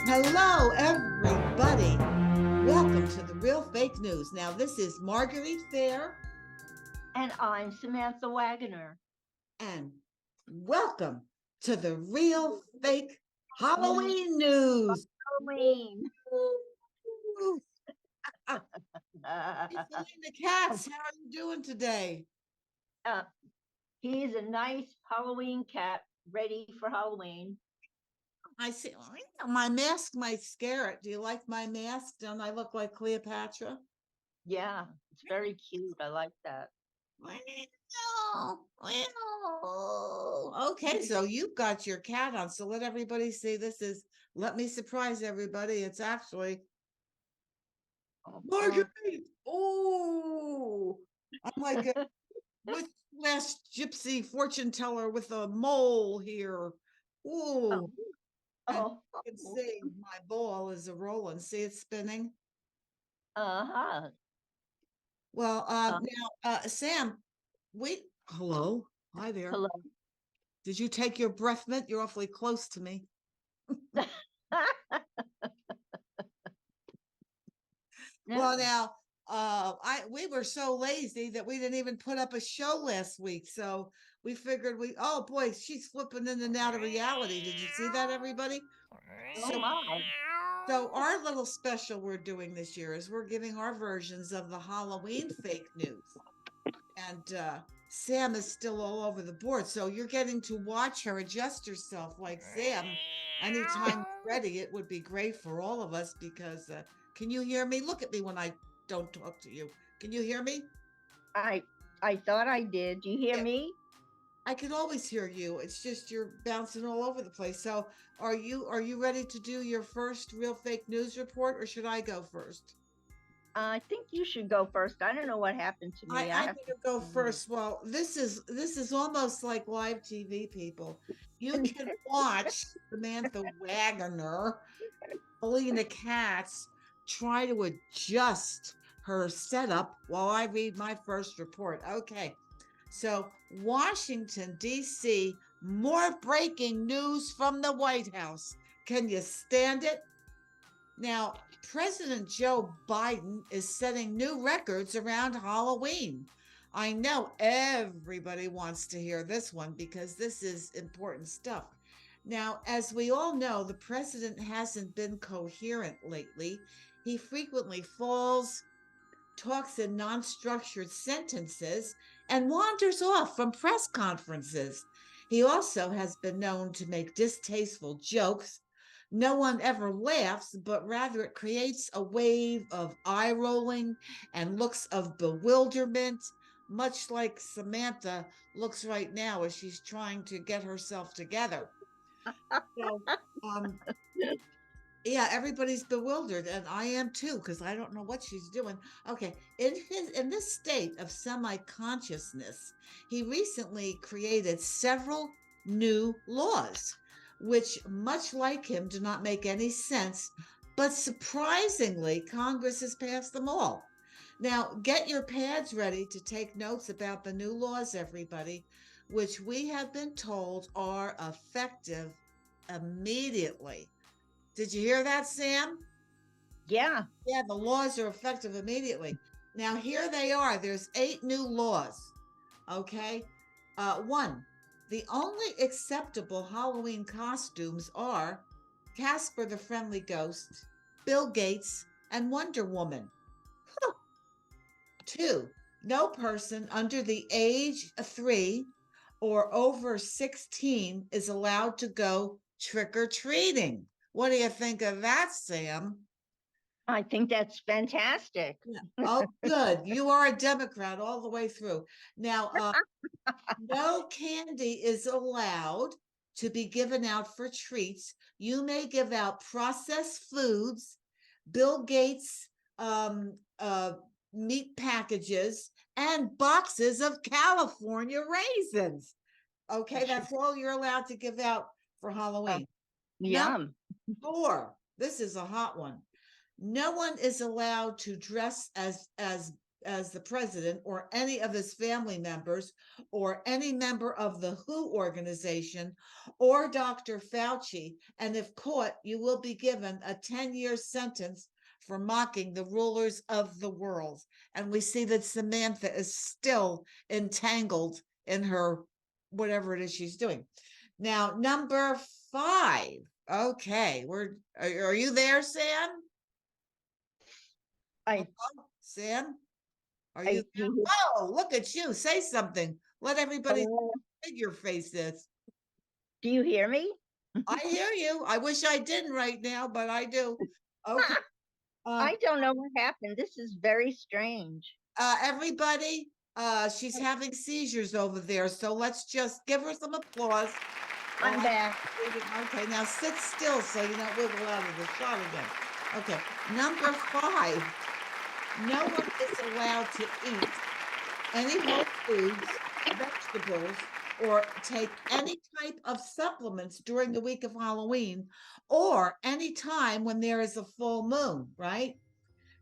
Hello, everybody. Welcome to the Real Fake News. Now, this is Marguerite Fair, And I'm Samantha Wagoner. and welcome to the Real Fake Mm, Halloween News. Halloween. Hey, uh, the cats, how are you doing today? he's a nice Halloween cat ready for Halloween. I see. My mask might scare it. Do you like my mask? Don't I look like Cleopatra? Yeah, it's very cute. I like that. Okay, so you've got your cat on. So let everybody see this is, let me surprise everybody. It's actually Oh, Marguerite. Oh, I'm like a with last gypsy fortune teller with a mole here. Oh, and oh, you can see my ball is a rolling. See it spinning. uh-huh. Well, Uh, now, Sam, wait. Hello, hi there. hello. Did you take your breath mint? You're awfully close to me. No. Well, now, I we were so lazy that we didn't even put up a show last week. So we figured oh boy, she's flipping in and out of reality. Did you see that, everybody? Oh So my. so our little special we're doing this year is we're giving our versions of the Halloween fake news. And Sam is still all over the board. So you're getting to watch her adjust herself like Sam. Anytime you're ready, it would be great for all of us because can you hear me? Look at me when I don't talk to you. Can you hear me? I I thought I did. Do you hear Yeah, me? I can always hear you. It's just you're bouncing all over the place. So are you ready to do your first real fake news report or should I go first? I think you should go first. I don't know what happened to me. I I'm have to. gonna go first. Well, this is almost like live TV, people. You can watch Samantha Wagner, Paulina Katz try to adjust her setup while I read my first report. Okay, so Washington, D.C., more breaking news from the White House. Can you stand it? Now, President Joe Biden is setting new records around Halloween. I know everybody wants to hear this one because this is important stuff. Now, as we all know, the president hasn't been coherent lately. He frequently falls, talks in non structured sentences, and wanders off from press conferences. He also has been known to make distasteful jokes. No one ever laughs, but rather it creates a wave of eye rolling and looks of bewilderment, much like Samantha looks right now as she's trying to get herself together. So, um, yeah, everybody's bewildered, and I am too, because I don't know what she's doing. Okay, in this state of semi-consciousness, he recently created several new laws, which, much like him, do not make any sense. But surprisingly, Congress has passed them all. Now, get your pads ready to take notes about the new laws, everybody, which we have been told are effective immediately. Did you hear that, Sam? Yeah. Yeah, the laws are effective immediately. Now, here they are. There's 8 new laws. Okay. One, the only acceptable Halloween costumes are Casper the Friendly Ghost, Bill Gates, and Wonder Woman. Two, no person under the age of 3 or over 16 is allowed to go trick or treating. What do you think of that, Sam? I think that's fantastic. Yeah. Oh, good. You are a Democrat all the way through. Now, no candy is allowed to be given out for treats. You may give out processed foods, Bill Gates meat packages, and boxes of California raisins. Okay, that's all you're allowed to give out for Uh, Halloween. Number Yum. 4, this is a hot one. No one is allowed to dress as as the president or any of his family members or any member of the WHO organization or Dr. Fauci. And if caught, you will be given a 10-year sentence for mocking the rulers of the world. And we see that Samantha is still entangled in her whatever it is she's doing. Now, number 5. Okay, are you there, Sam? I, Sam, are you I there? do. Oh, look at you. Say something. Let everybody know Oh, how big your face is. do you hear me? I hear you. I wish I didn't right now, but I do. Okay. Um, I don't know what happened. This is very strange. everybody, she's having seizures over there, so let's just give her some applause. I'm back. Okay, now sit still so you don't wiggle out of the shot again. Okay, number 5. No one is allowed to eat any whole foods, vegetables, or take any type of supplements during the week of Halloween or any time when there is a full moon, right?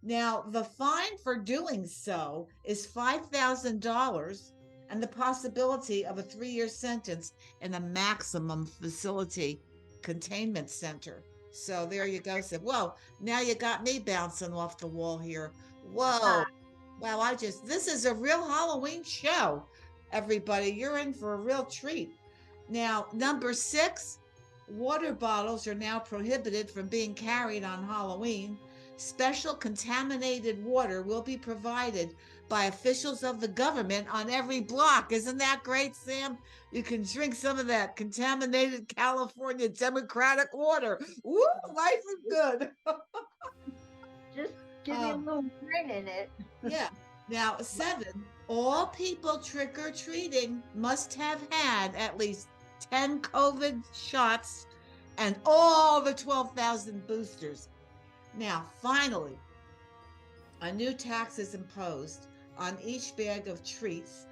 Now, the fine for doing so is $5,000 and the possibility of a 3-year sentence in a maximum facility containment center. So there you go. Said, whoa, now you got me bouncing off the wall here. Whoa. Wow, this is a real Halloween show. Everybody, you're in for a real treat. Now, number 6, water bottles are now prohibited from being carried on Halloween. Special contaminated water will be provided by officials of the government on every block. Isn't that great, Sam? You can drink some of that contaminated California Democratic water. Woo, life is good. Just give me a um, little grin in it. yeah. Now, 7, all people trick or treating must have had at least 10 COVID shots and all the 12,000 boosters. Now, finally, a new tax is imposed on each bag of treats.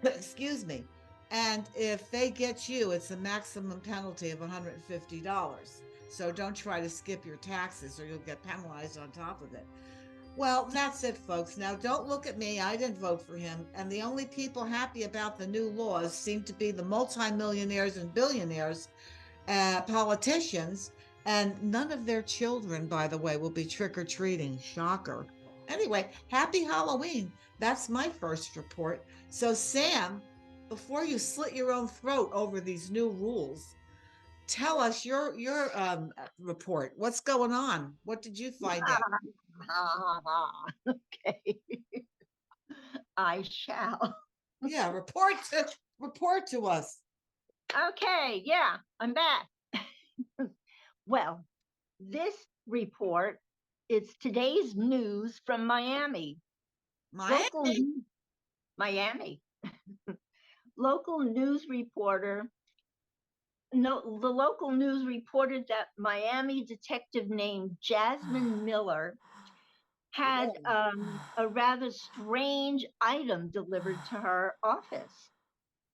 Excuse me. And if they get you, it's a maximum penalty of $150. So don't try to skip your taxes or you'll get penalized on top of it. Well, that's it, folks. Now, don't look at me. I didn't vote for him. And the only people happy about the new laws seem to be the multimillionaires and billionaires, politicians, and none of their children, by the way, will be trick or treating. Shocker. Anyway, happy Halloween. That's my first report. So, Sam, before you slit your own throat over these new rules, tell us your report. What's going on? What did you find out? Okay, I shall. Yeah, report to us. Okay, yeah, I'm back. Well, this report is today's news from Miami. Local Miami? Miami. Local news reporter no, the local news reported that Miami detective named Jasmine Miller had a rather strange item delivered to her office.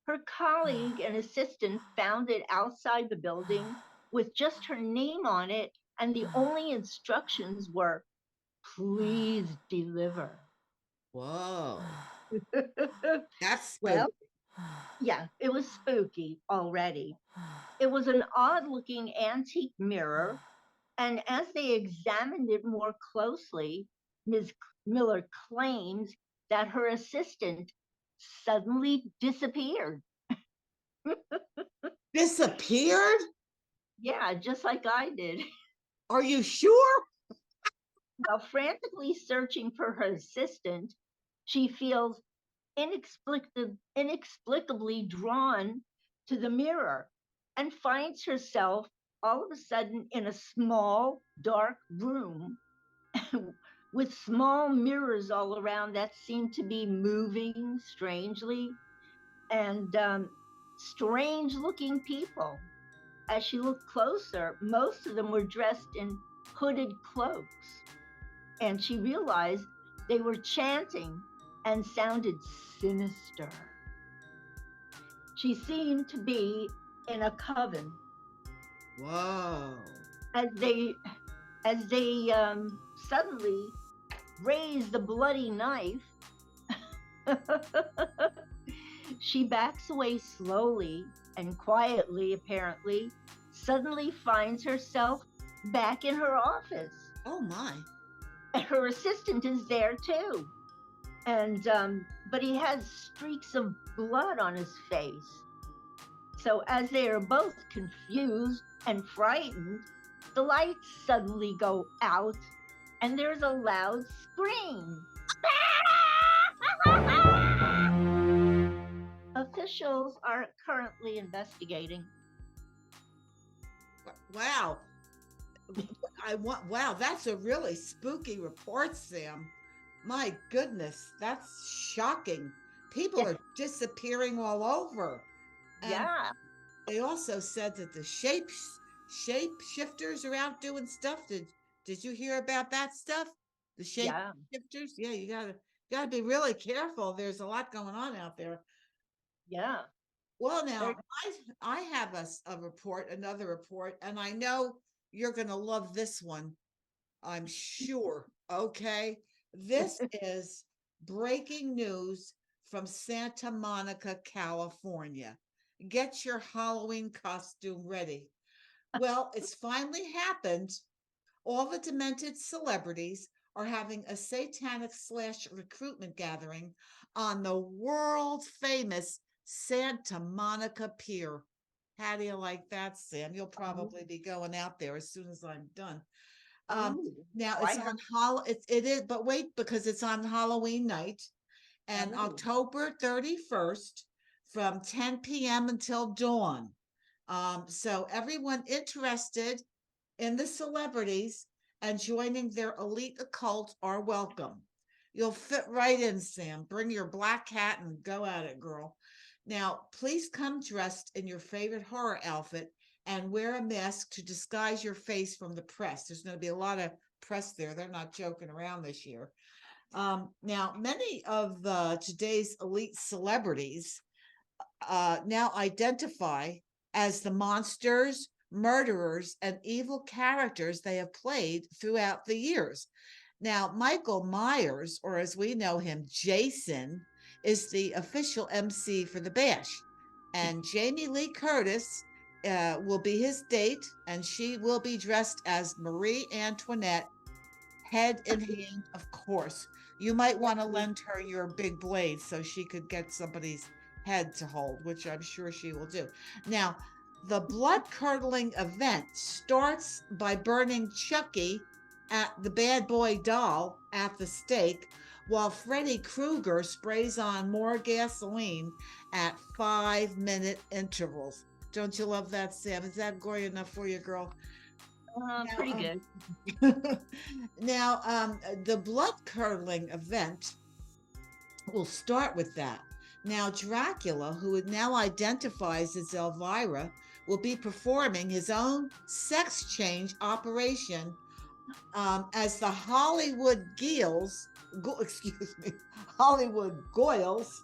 Her colleague and assistant found it outside the building with just her name on it, and the only instructions were, please deliver. Whoa. That's Well, spooky. yeah, it was spooky already. It was an odd looking antique mirror, and as they examined it more closely, Ms. Miller claims that her assistant suddenly disappeared. Disappeared? Yeah, just like I did. Are you sure? While frantically searching for her assistant, she feels inexplicably drawn to the mirror and finds herself all of a sudden in a small, dark room with small mirrors all around that seem to be moving strangely, and strange looking people. As she looked closer, most of them were dressed in hooded cloaks, and she realized they were chanting and sounded sinister. She seemed to be in a coven Whoa. as they suddenly raise the bloody knife, she backs away slowly and quietly, apparently, suddenly finds herself back in her office. Oh my. And her assistant is there too. And but he has streaks of blood on his face. So as they are both confused and frightened, the lights suddenly go out and there's a loud scream. Officials are currently investigating. Wow. Wow, that's a really spooky report, Sam. My goodness, that's shocking. People Yeah, are disappearing all over. And yeah, they also said that the shapeshifters are out doing stuff. Did you hear about that stuff? The yeah. shapeshifters? Yeah, you gotta be really careful. There's a lot going on out there. Yeah. Well, They're, now I have a report, another report, and I know you're gonna love this one. I'm sure. Okay. This is breaking news from Santa Monica, California. Get your Halloween costume ready. Well, it's finally happened. All the demented celebrities are having a satanic slash recruitment gathering on the world famous Santa Monica Pier. How do you like that, Sam? You'll oh, probably be going out there as soon as I'm done. Um, oh, now oh, I it's heard. on it is, but wait, because it's on Halloween night and Oh, October 31st from 10 p.m. until dawn. So everyone interested in the celebrities and joining their elite occult are welcome. You'll fit right in, Sam. Bring your black hat and go at it, girl. Now, please come dressed in your favorite horror outfit and wear a mask to disguise your face from the press. There's going to be a lot of press there. They're not joking around this year. Now, many of today's elite celebrities now identify as the monsters, murderers, and evil characters they have played throughout the years. Now, Michael Myers, or as we know him, Jason, is the official MC for the bash. And Jamie Lee Curtis will be his date, and she will be dressed as Marie Antoinette, head in hand, of course. You might want to lend her your big blade so she could get somebody's head to hold, which I'm sure she will do. Now, the blood curdling event starts by burning Chucky at the bad boy doll at the stake, while Freddy Krueger sprays on more gasoline at 5-minute intervals. Don't you love that, Sam? Is that gory enough for you, girl? Now, pretty good. now, the blood curdling event will start with that. Now, Dracula, who now identifies as Elvira, will be performing his own sex change operation as the Hollywood excuse me, Hollywood Goyles,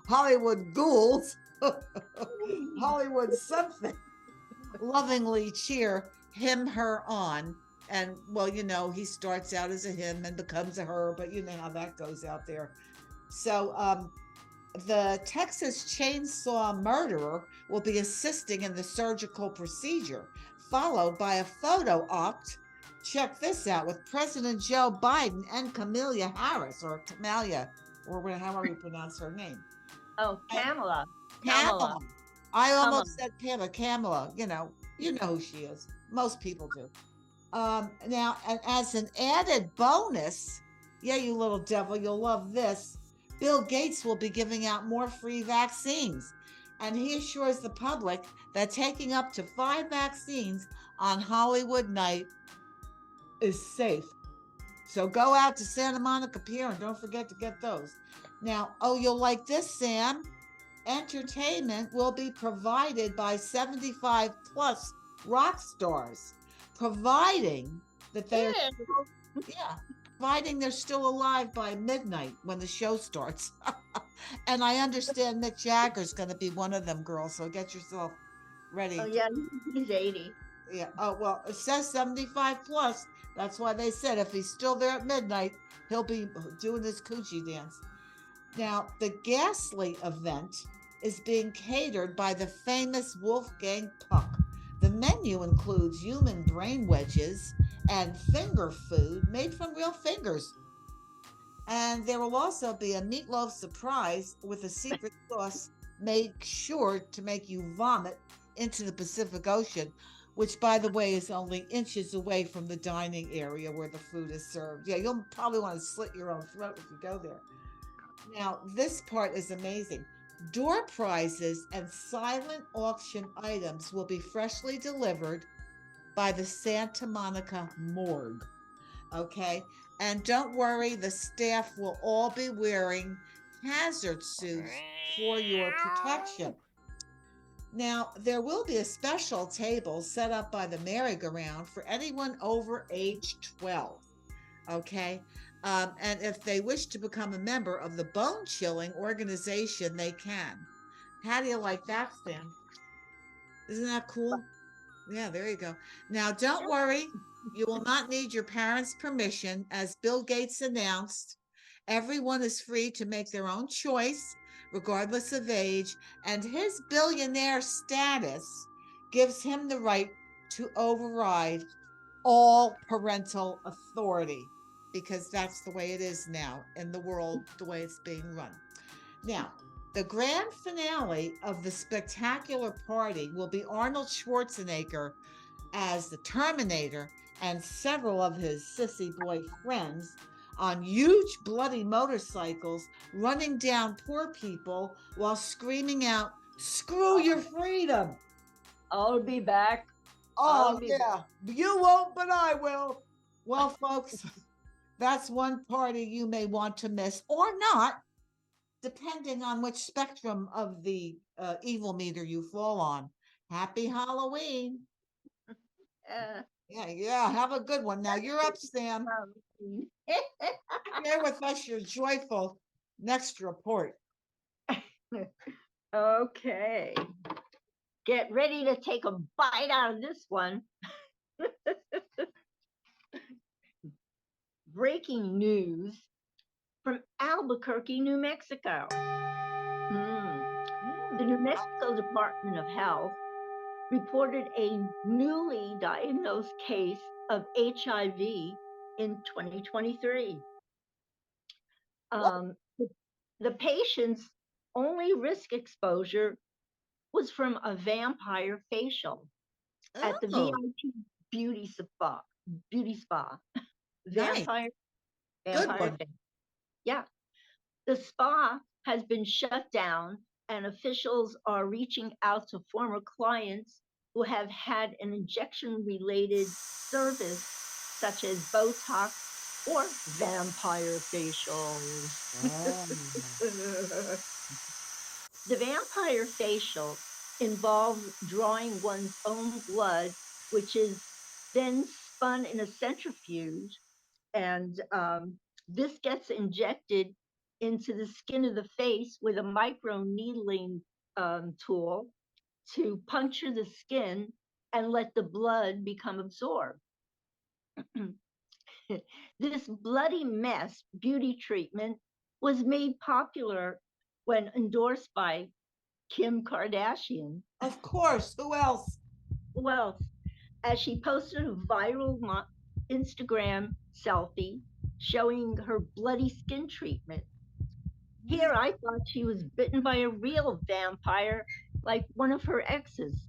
Hollywood Ghouls, Hollywood something, lovingly cheer him, her on. And well, he starts out as a him and becomes a her, but you know how that goes out there. So, the Texas chainsaw murderer will be assisting in the surgical procedure, followed by a photo op. Check this out with President Joe Biden and Kamala Harris, or Kamala, or however you pronounce her name. Oh, And Kamala. Kamala. Kamala. I Kamala. almost said Pamela. Kamala. You know who she is. Most people do. Now, and as an added bonus, yeah, you little devil, you'll love this. Bill Gates will be giving out more free vaccines, and he assures the public that taking up to 5 vaccines on Hollywood night is safe. So go out to Santa Monica Pier and don't forget to get those. Now, oh, you'll like this, Sam. Entertainment will be provided by 75 plus rock stars, providing that they are still, yeah, providing they're still alive by midnight when the show starts. And I understand Mick Jagger's going to be one of them, girls. So get yourself ready. Oh, yeah, he's 80. Yeah. Oh, well, it says 75 plus. That's why they said if he's still there at midnight, he'll be doing his coochie dance. Now, the Ghastly event is being catered by the famous Wolfgang Puck. The menu includes human brain wedges and finger food made from real fingers. And there will also be a meatloaf surprise with a secret sauce made sure to make you vomit into the Pacific Ocean, which, by the way, is only inches away from the dining area where the food is served. Yeah, you'll probably want to slit your own throat if you go there. Now, this part is amazing. Door prizes and silent auction items will be freshly delivered by the Santa Monica Morgue. Okay. And don't worry, the staff will all be wearing hazard suits for your protection. Now, there will be a special table set up by the merry-go-round for anyone over age 12. Okay. And if they wish to become a member of the bone chilling organization, they can. How do you like that, Stan? Isn't that cool? Yeah, there you go. Now, don't worry, you will not need your parents' permission. As Bill Gates announced, everyone is free to make their own choice, regardless of age, and his billionaire status gives him the right to override all parental authority because that's the way it is now in the world, the way it's being run. Now, the grand finale of the spectacular party will be Arnold Schwarzenegger as the Terminator and several of his sissy boy friends on huge bloody motorcycles running down poor people while screaming out, "Screw your freedom!" I'll be back. I'll Oh, be back. yeah, you won't, but I will. Well, folks, that's one party you may want to miss or not, depending on which spectrum of the evil meter you fall on. Happy Halloween. Uh, Yeah, yeah. Have a good one. Now you're up, Sam. Share with us your joyful next report. okay. Get ready to take a bite out of this one. Breaking news from Albuquerque, New Mexico. The New Mexico Department of Health reported a newly diagnosed case of HIV in 2023. What? The patient's only risk exposure was from a vampire facial at the Oh, VIP beauty spa. Beauty spa. nice. Vampire, Good vampire one. facial. Yeah. The spa has been shut down, and officials are reaching out to former clients who have had an injection related service, such as Botox or vampire facials. Oh. The vampire facial involves drawing one's own blood, which is then spun in a centrifuge, and this gets injected into the skin of the face with a micro needling tool to puncture the skin and let the blood become absorbed. This bloody mess beauty treatment was made popular when endorsed by Kim Kardashian. Of course. Who else? Well, as she posted a viral Instagram selfie showing her bloody skin treatment. Here, I thought she was bitten by a real vampire, like one of her exes.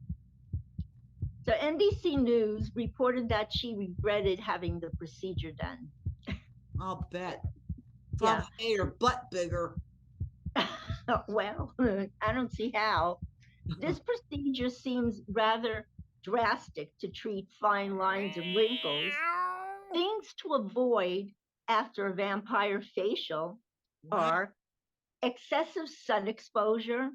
So, NBC News reported that she regretted having the procedure done. I'll bet. Yeah. Probably made her butt bigger. Well, I don't see how. This procedure seems rather drastic to treat fine lines and wrinkles. Things to avoid after a vampire facial Wow. are excessive sun exposure.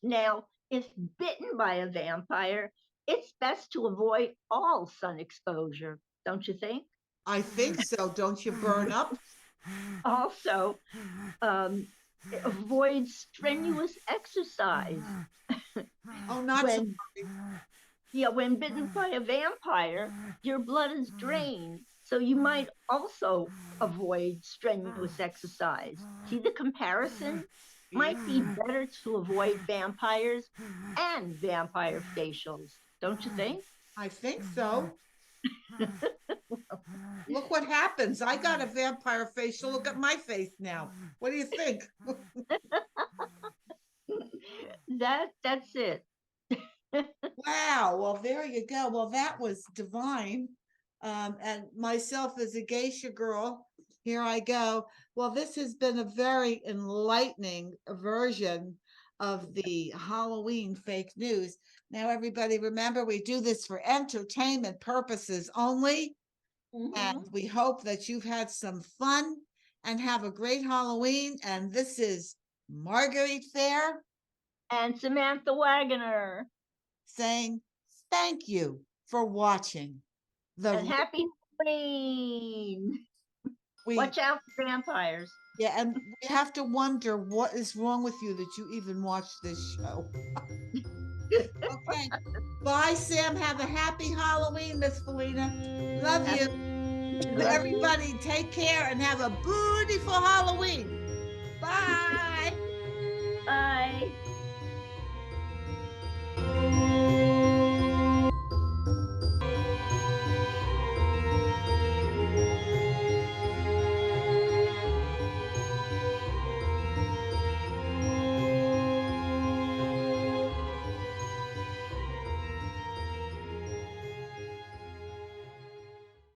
Now, if bitten by a vampire, it's best to avoid all sun exposure, don't you think? I think so. Don't you burn up? Also, um, avoid strenuous exercise Oh, not to when worry. Yeah, when bitten by a vampire, your blood is drained. So you might also avoid strenuous exercise. See the comparison? Might be Yeah, better to avoid vampires and vampire facials, don't you think? I think so. Look what happens. I got a vampire facial. Look at my face now. What do you think? That's it. Wow. Well, there you go. Well, that was divine. And myself as a geisha girl, here I go. Well, this has been a very enlightening version of the Halloween fake news. Now, everybody, remember we do this for entertainment purposes only. And Hmm. we hope that you've had some fun and have a great Halloween. And this is Marguerite Fair And Samantha Wagoner. saying thank you for watching And the happy Halloween. we Watch out for vampires. yeah, and we have to wonder what is wrong with you that you even watch this show. Okay. Bye, Sam. Have a happy Halloween, Miss Felina. Love you. Love you. Everybody, take care and have a beautiful Halloween. Bye. Bye.